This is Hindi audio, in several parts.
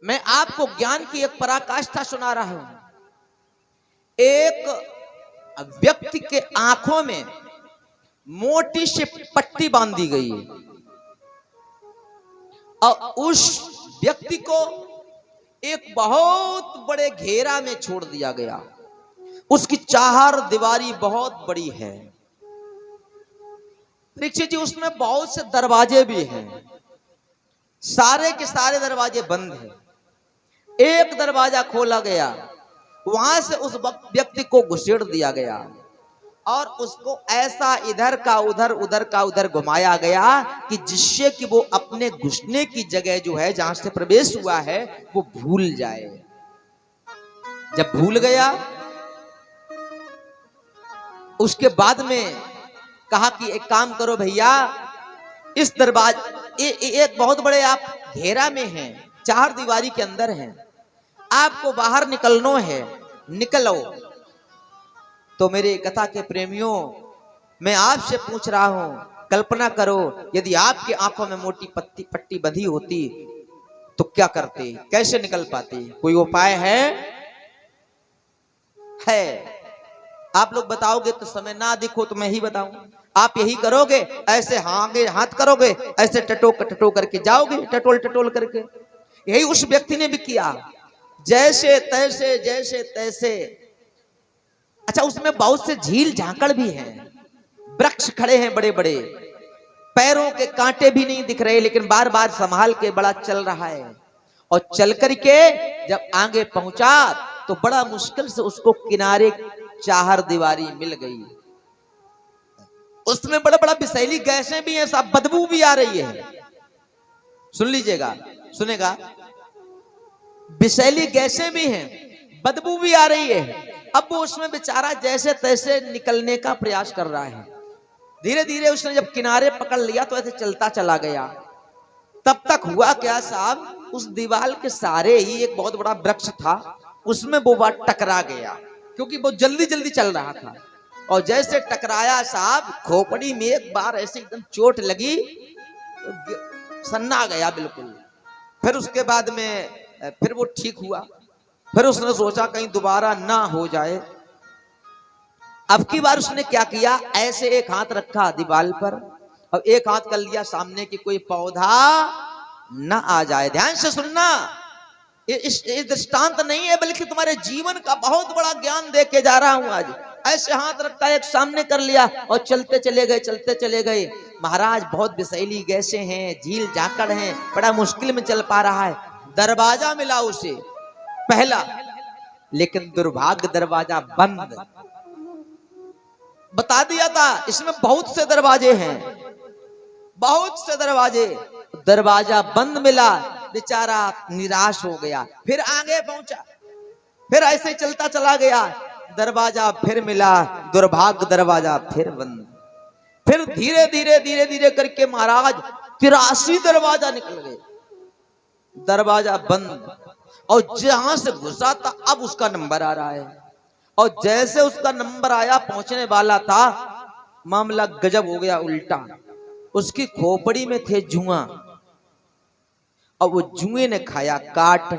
मैं आपको ज्ञान की एक पराकाष्ठा सुना रहा हूं। एक व्यक्ति के आंखों में मोटी सी पट्टी बांधी गई और उस व्यक्ति को एक बहुत बड़े घेरा में छोड़ दिया गया। उसकी चार दीवारी बहुत बड़ी है। परीक्षित जी, उसमें बहुत से दरवाजे भी हैं, सारे के सारे दरवाजे बंद हैं। एक दरवाजा खोला गया, वहां से उस व्यक्ति को घुसेड़ दिया गया और उसको ऐसा इधर का उधर उधर का उधर घुमाया गया कि जिससे कि वो अपने घुसने की जगह जो है, जहां से प्रवेश हुआ है, वो भूल जाए। जब भूल गया, उसके बाद में कहा कि एक काम करो भैया, इस दरवाजे एक बहुत बड़े आप घेरा में हैं, चार दीवारी के अंदर हैं, आपको बाहर निकलना है, निकलो। तो मेरे कथा के प्रेमियों, मैं आपसे पूछ रहा हूं, कल्पना करो यदि आपकी आंखों में मोटी पट्टी बंधी होती तो क्या करते, कैसे निकल पाते? कोई उपाय है? आप लोग बताओगे तो समय ना दिखो तो मैं ही बताऊं। आप यही करोगे, ऐसे आगे हाथ करोगे, ऐसे टटो करके जाओगे, टटोल करके। यही उस व्यक्ति ने भी किया, जैसे तैसे। अच्छा, उसमें बहुत से झील झांकड़ भी हैं, वृक्ष खड़े हैं बड़े बड़े, पैरों के कांटे भी नहीं दिख रहे, लेकिन बार बार संभाल के बड़ा चल रहा है। और चल करके जब आगे पहुंचा तो बड़ा मुश्किल से उसको किनारे चार दीवारी मिल गई। उसमें बड़ा बड़ा विषैली गैसें भी हैं, सब बदबू भी आ रही है। सुन लीजिएगा, सुनेगा, विषैली गैसें भी हैं, बदबू भी आ रही है। अब वो उसमें बेचारा जैसे तैसे निकलने का प्रयास कर रहा है। धीरे धीरे उसने जब किनारे पकड़ लिया तो ऐसे चलता चला गया। तब तक हुआ क्या साहब, उस दीवार के सारे ही एक बहुत बड़ा वृक्ष था, उसमें वो बात टकरा गया, क्योंकि वो जल्दी जल्दी चल रहा था। और जैसे टकराया साहब, खोपड़ी में एक बार ऐसे एकदम चोट लगी, सन्ना गया बिल्कुल। फिर उसके बाद में फिर वो ठीक हुआ। फिर उसने सोचा कहीं दोबारा ना हो जाए। अब की बार उसने क्या किया, ऐसे एक हाथ रखा दीवार पर और एक हाथ कर लिया सामने की कोई पौधा ना आ जाए। ध्यान से सुनना, ये दृष्टांत नहीं है, बल्कि तुम्हारे जीवन का बहुत बड़ा ज्ञान दे के जा रहा हूं आज। ऐसे हाथ रखा, एक सामने कर लिया और चलते चले गए। महाराज, बहुत विषैली गैसें हैं, झील झाकड़ हैं, बड़ा मुश्किल में चल पा रहा है। दरवाजा मिला उसे पहला, लेकिन दुर्भाग्य दरवाजा बंद। बता दिया था इसमें बहुत से दरवाजे हैं, बहुत से दरवाजे। दरवाजा बंद मिला, बेचारा निराश हो गया। फिर आगे पहुंचा, फिर ऐसे चलता चला गया, दरवाजा फिर मिला, दुर्भाग्य दरवाजा फिर बंद। फिर धीरे धीरे करके महाराज 83 दरवाजा निकल गए, दरवाजा बंद। और जहां से घुसा था अब उसका नंबर आ रहा है, और जैसे उसका नंबर आया, पहुंचने वाला था, मामला गजब हो गया उल्टा। उसकी खोपड़ी में थे जुआ, और वो जुए ने खाया काट।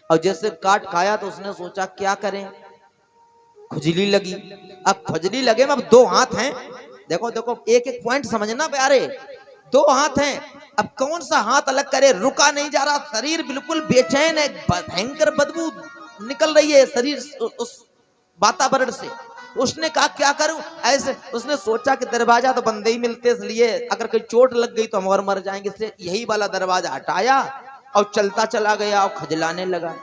और जैसे काट खाया तो उसने सोचा क्या करें, खुजली लगी। अब खुजली लगे में, अब दो हाथ हैं, देखो देखो, एक एक पॉइंट समझना प्यारे, दो हाथ हैं, अब कौन सा हाथ अलग करे, रुका नहीं जा रहा, शरीर बिल्कुल बेचैन है, भयंकर बदबू निकल रही है शरीर उस वातावरण से। उसने कहा क्या करूं, ऐसे उसने सोचा कि दरवाजा तो बंदे ही मिलते, इसलिए अगर कोई चोट लग गई तो हम और मर जाएंगे, इसलिए यही वाला दरवाजा हटाया और चलता चला गया और खजलाने लगा।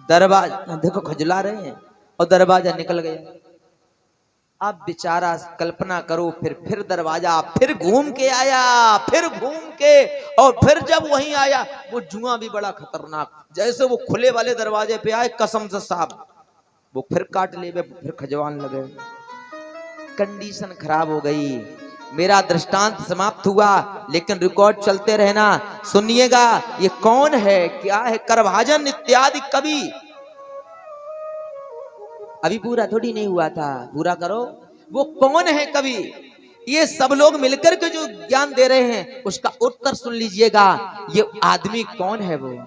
दरवाजा देखो खजला रहे हैं, और दरवाजा निकल गया। अब बेचारा कल्पना करो, फिर दरवाजा फिर घूम के आया, फिर घूम के, और फिर जब वहीं आया, वो जुआ भी बड़ा खतरनाक, जैसे वो खुले वाले दरवाजे पे आए, कसम से साहब वो फिर काट ले, फिर खजवान लगे। कंडीशन खराब हो गई। मेरा दृष्टांत समाप्त हुआ, लेकिन रिकॉर्ड चलते रहना, सुनिएगा। ये कौन है, क्या है, करभाजन इत्यादि कवि। अभी पूरा थोड़ी नहीं हुआ था, पूरा करो। वो कौन है कवि, ये सब लोग मिलकर के जो ज्ञान दे रहे हैं उसका उत्तर सुन लीजिएगा। ये आदमी कौन है? वो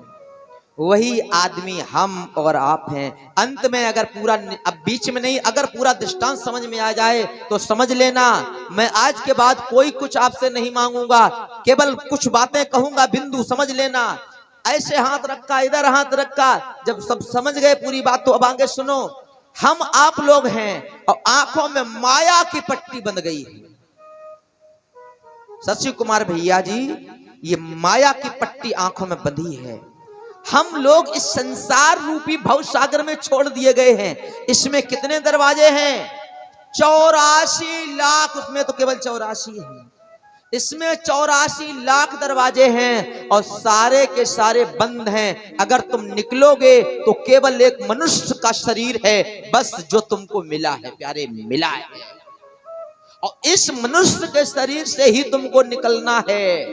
वही आदमी हम और आप हैं। अंत में अगर पूरा, अब बीच में नहीं, अगर पूरा दृष्टांत समझ में आ जाए तो समझ लेना मैं आज के बाद कोई कुछ आपसे नहीं मांगूंगा, केवल कुछ बातें कहूंगा, बिंदु समझ लेना। ऐसे हाथ रखा, इधर हाथ रखा, जब सब समझ गए पूरी बात तो अब आगे सुनो। हम आप लोग हैं और आंखों में माया की पट्टी बंध गई है। शशि कुमार भैया जी, ये माया की पट्टी आंखों में बंधी है। हम लोग इस संसार रूपी भव सागर में छोड़ दिए गए हैं। इसमें कितने दरवाजे हैं? 84 लाख। उसमें तो केवल 84 है। इसमें 84 लाख दरवाजे हैं और सारे के सारे बंद हैं। अगर तुम निकलोगे तो केवल एक मनुष्य का शरीर है बस जो तुमको मिला है प्यारे, मिला है। और इस मनुष्य के शरीर से ही तुमको निकलना है,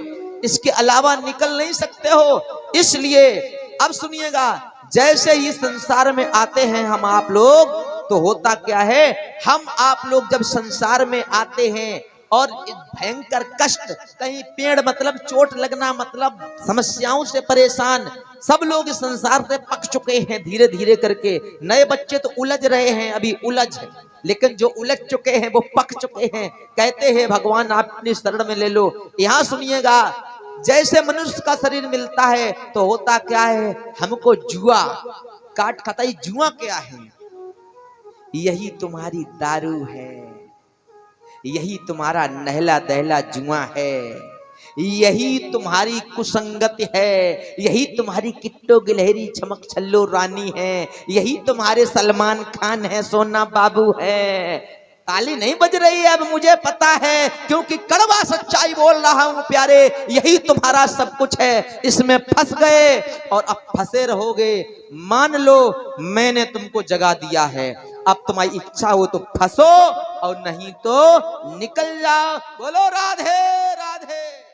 इसके अलावा निकल नहीं सकते हो। इसलिए अब सुनिएगा, जैसे ही संसार में आते हैं हम आप लोग, तो होता क्या है, हम आप लोग जब संसार में आते हैं और भयंकर कष्ट, कहीं पेड़ मतलब चोट लगना, मतलब समस्याओं से परेशान सब लोग इस संसार से पक चुके हैं धीरे धीरे करके। नए बच्चे तो उलझ रहे हैं, अभी उलझ, लेकिन जो उलझ चुके हैं वो पक चुके हैं। कहते हैं भगवान आप अपनी शरण में ले लो। यहां सुनिएगा, जैसे मनुष्य का शरीर मिलता है तो होता क्या है, हमको जुआ काट खाता। जुआ क्या है? यही तुम्हारी दारू है, यही तुम्हारा नहला दहला जुआ है, यही तुम्हारी कुसंगत है, यही तुम्हारी किट्टो गिलहरी चमक छल्लो रानी है, यही तुम्हारे सलमान खान है, सोना बाबू है। ताली नहीं बज रही है, अब मुझे पता है, क्योंकि कड़वा सच्चाई बोल रहा हूं प्यारे। यही तुम्हारा सब कुछ है, इसमें फंस गए और अब फंसे रहोगे। मान लो मैंने तुमको जगा दिया है, अब तुम्हारी इच्छा हो तो फंसो और नहीं तो निकल जाओ। बोलो राधे राधे।